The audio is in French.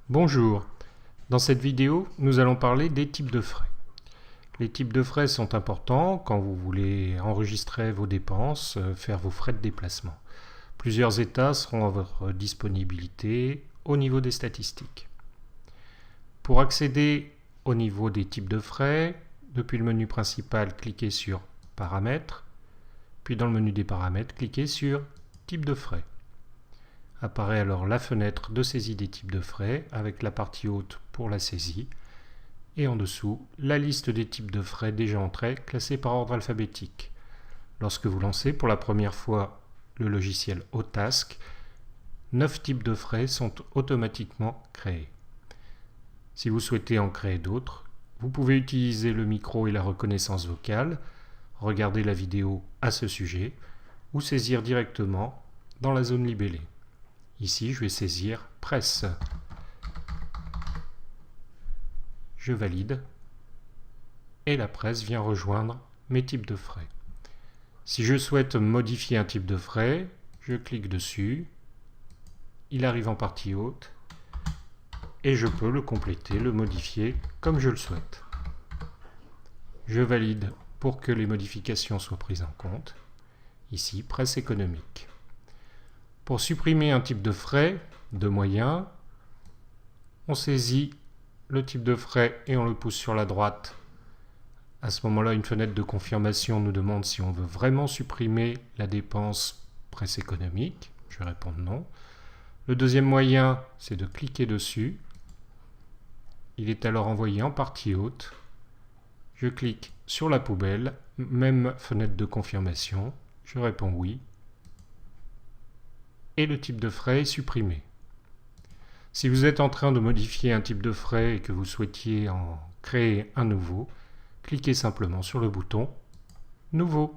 Bonjour, dans cette vidéo, nous allons parler des types de frais. Les types de frais sont importants quand vous voulez enregistrer vos dépenses, faire vos frais de déplacement. Plusieurs états seront à votre disponibilité au niveau des statistiques. Pour accéder au niveau des types de frais, depuis le menu principal, cliquez sur Paramètres, puis dans le menu des paramètres, cliquez sur Type de frais. Apparaît alors la fenêtre de saisie des types de frais avec la partie haute pour la saisie et en dessous la liste des types de frais déjà entrés classés par ordre alphabétique. Lorsque vous lancez pour la première fois le logiciel Otask, 9 types de frais sont automatiquement créés. Si vous souhaitez en créer d'autres, vous pouvez utiliser le micro et la reconnaissance vocale, regarder la vidéo à ce sujet ou saisir directement dans la zone libellée. Ici, je vais saisir presse. Je valide et la presse vient rejoindre mes types de frais. Si je souhaite modifier un type de frais, je clique dessus, il arrive en partie haute et je peux le compléter, le modifier comme je le souhaite. Je valide pour que les modifications soient prises en compte. Ici, presse économique. Pour supprimer un type de frais de moyen, on saisit le type de frais et on le pousse sur la droite. À ce moment-là, une fenêtre de confirmation nous demande si on veut vraiment supprimer la dépense presse économique. Je vais répondre non. Le deuxième moyen, c'est de cliquer dessus. Il est alors envoyé en partie haute. Je clique sur la poubelle, même fenêtre de confirmation. Je réponds oui. Et le type de frais est supprimé. Si vous êtes en train de modifier un type de frais et que vous souhaitiez en créer un nouveau, cliquez simplement sur le bouton Nouveau.